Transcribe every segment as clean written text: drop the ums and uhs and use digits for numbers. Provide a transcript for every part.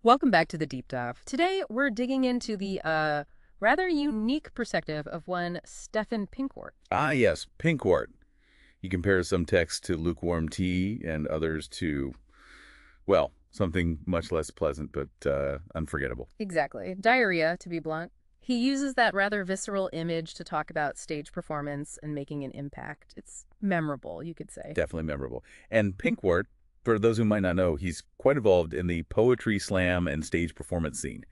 Welcome back to the Deep Dive. Today, we're digging into the rather unique perspective of one Stefan Pinkwart. Ah, yes, Pinkwart. He compares some texts to lukewarm tea and others to, well, something much less pleasant but unforgettable. Exactly. Diarrhea, to be blunt. He uses that rather visceral image to talk about stage performance and making an impact. It's memorable, you could say. Definitely memorable. And Pinkwart, for those who might not know, he's quite involved in the poetry, slam, and stage performance scene.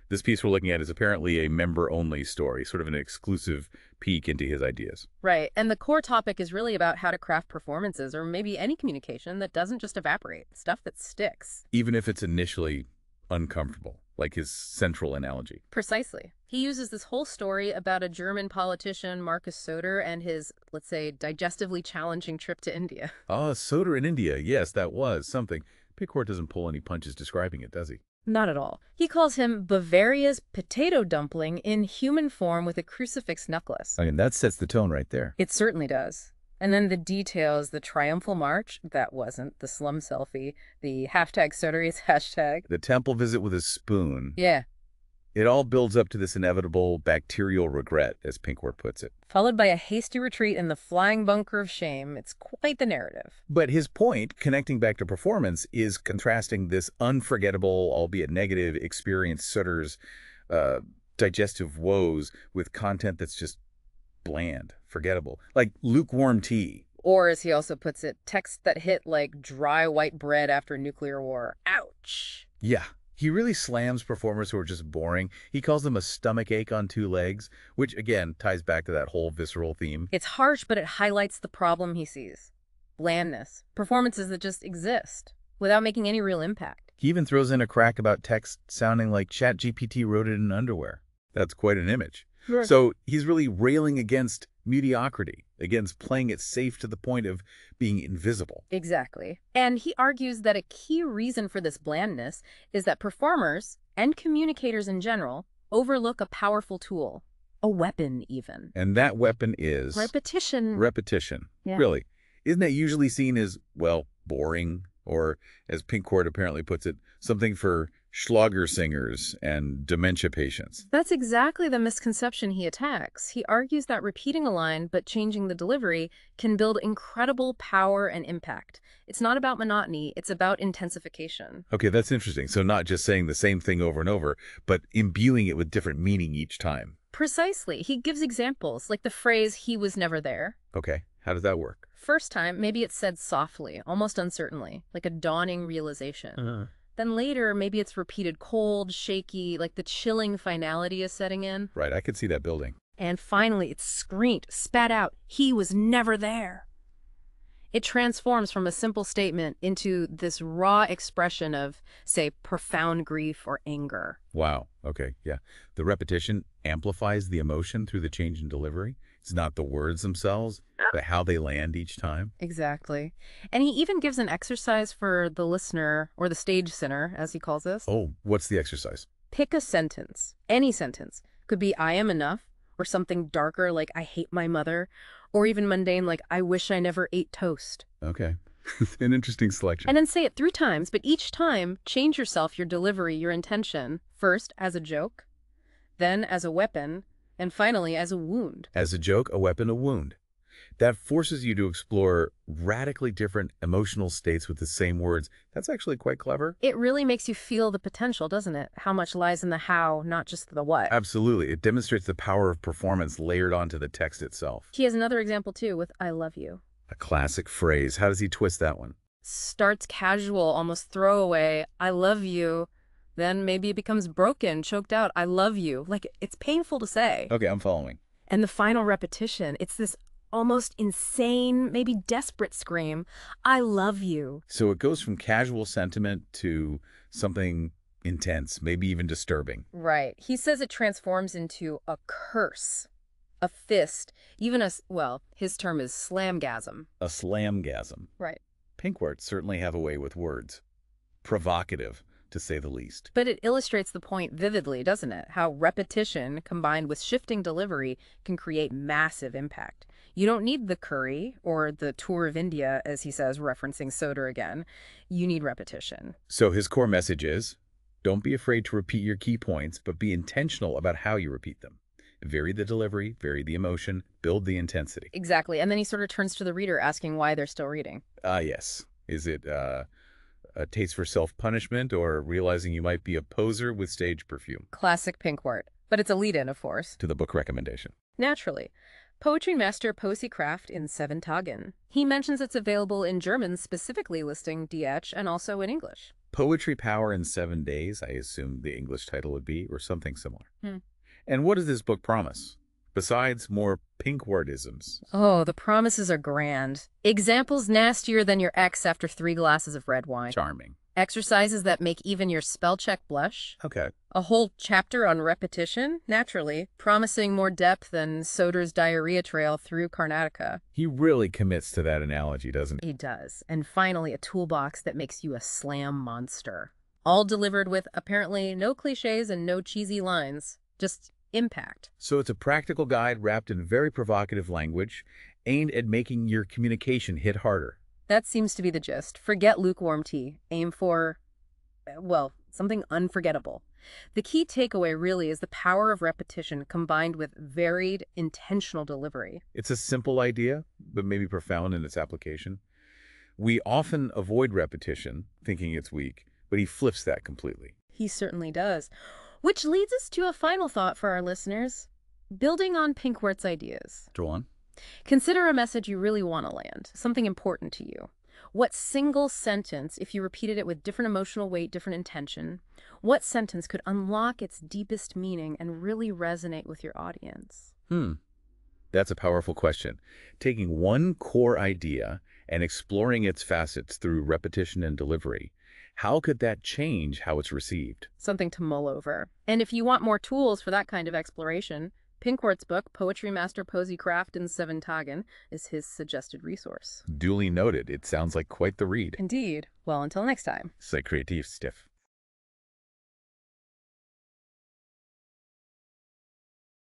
This piece we're looking at is apparently a member-only story, sort of an exclusive peek into his ideas. Right. And the core topic is really about how to craft performances, or maybe any communication that doesn't just evaporate, stuff that sticks. Even if it's initially uncomfortable, like his central analogy. Precisely. He uses this whole story about a German politician, Marcus Söder, and his, let's say, digestively challenging trip to India. Ah, Söder in India. Yes, that was something. Pinkwart doesn't pull any punches describing it, does he? Not at all. He calls him Bavaria's potato dumpling in human form with a crucifix necklace. I mean, that sets the tone right there. It certainly does. And then the details, the triumphal march, that wasn't, the slum selfie, the hashtag Söderis hashtag. The temple visit with a spoon. Yeah. It all builds up to this inevitable bacterial regret, as Pinkwart puts it. Followed by a hasty retreat in the flying bunker of shame. It's quite the narrative. But his point, connecting back to performance, is contrasting this unforgettable, albeit negative, experience Söder's digestive woes with content that's just bland, forgettable, like lukewarm tea. Or, as he also puts it, texts that hit like dry white bread after nuclear war. Ouch. Yeah. He really slams performers who are just boring. He calls them a stomach ache on two legs, which, again, ties back to that whole visceral theme. It's harsh, but it highlights the problem he sees. Blandness. Performances that just exist, without making any real impact. He even throws in a crack about text sounding like ChatGPT wrote it in underwear. That's quite an image. Sure. So he's really railing against mediocrity, against playing it safe to the point of being invisible. Exactly. And he argues that a key reason for this blandness is that performers, and communicators in general, overlook a powerful tool. A weapon, even. And that weapon is... repetition. Repetition. Yeah. Really. Isn't that usually seen as, well, boring? Or, as Pinkwart apparently puts it, something for Schlager singers and dementia patients. That's exactly the misconception he attacks. He argues that repeating a line but changing the delivery can build incredible power and impact. It's not about monotony, it's about intensification. Okay, that's interesting. So not just saying the same thing over and over, but imbuing it with different meaning each time. Precisely. He gives examples, like the phrase, "he was never there." Okay, how does that work? First time, maybe it's said softly, almost uncertainly, like a dawning realization. Then later, maybe it's repeated cold, shaky, like the chilling finality is setting in. Right, I could see that building. And finally, it's screamed, spat out, "he was never there." It transforms from a simple statement into this raw expression of, say, profound grief or anger. Wow, okay, yeah. The repetition amplifies the emotion through the change in delivery. It's not the words themselves, but how they land each time. Exactly. And he even gives an exercise for the listener, or the stage sinner, as he calls this. Oh, what's the exercise? Pick a sentence. Any sentence. Could be, "I am enough," or something darker like, "I hate my mother," or even mundane like, "I wish I never ate toast." Okay. An interesting selection. And then say it 3 times, but each time, change yourself, your delivery, your intention. First, as a joke, then as a weapon, and finally, as a wound. As a joke, a weapon, a wound. That forces you to explore radically different emotional states with the same words. That's actually quite clever. It really makes you feel the potential, doesn't it? How much lies in the how, not just the what. Absolutely. It demonstrates the power of performance layered onto the text itself. He has another example, too, with "I love you." A classic phrase. How does he twist that one? Starts casual, almost throwaway, "I love you." Then maybe it becomes broken, choked out, "I love you." Like, it's painful to say. Okay, I'm following. And the final repetition, it's this almost insane, maybe desperate scream, "I love you." So it goes from casual sentiment to something intense, maybe even disturbing. Right. He says it transforms into a curse, a fist, even a, well, his term is slamgasm. A slamgasm. Right. Pinkwarts certainly have a way with words. Provocative, to say the least. But it illustrates the point vividly, doesn't it? How repetition combined with shifting delivery can create massive impact. You don't need the curry or the tour of India, as he says, referencing Söder again. You need repetition. So his core message is, Don't be afraid to repeat your key points, but be intentional about how you repeat them. Vary the delivery, vary the emotion, build the intensity. Exactly. And then he sort of turns to the reader asking why they're still reading. Yes. Is it a taste for self-punishment or realizing you might be a poser with stage perfume? Classic Pinkwart. But it's a lead-in, of course. To the book recommendation. Naturally. Poetry Master Posey Kraft in 7 Tagen. He mentions it's available in German, specifically listing DH, and also in English. Poetry Power in 7 Days, I assume the English title would be, or something similar. Hmm. And what does this book promise? Besides more Pinkwardisms. Oh, the promises are grand. Examples nastier than your ex after 3 glasses of red wine. Charming. Exercises that make even your spell check blush. Okay. A whole chapter on repetition, naturally, promising more depth than Söder's diarrhea trail through Karnataka. He really commits to that analogy, doesn't he? He does. And finally, a toolbox that makes you a slam monster. All delivered with apparently no cliches and no cheesy lines. Just impact. So it's a practical guide wrapped in very provocative language, aimed at making your communication hit harder. That seems to be the gist. Forget lukewarm tea. Aim for, well, something unforgettable. The key takeaway really is the power of repetition combined with varied, intentional delivery. It's a simple idea, but maybe profound in its application. We often avoid repetition, thinking it's weak, but he flips that completely. He certainly does. Which leads us to a final thought for our listeners. Building on Pinkwart's ideas. Go on. Consider a message you really want to land, something important to you. What single sentence, if you repeated it with different emotional weight, different intention, what sentence could unlock its deepest meaning and really resonate with your audience? That's a powerful question. Taking one core idea and exploring its facets through repetition and delivery, how could that change how it's received? Something to mull over. And if you want more tools for that kind of exploration, Pinkwart's book, Poetry Master Posey Kraft in 7 Tagen, is his suggested resource. Duly noted. It sounds like quite the read. Indeed. Well, until next time. Sei kreativ, Stiff.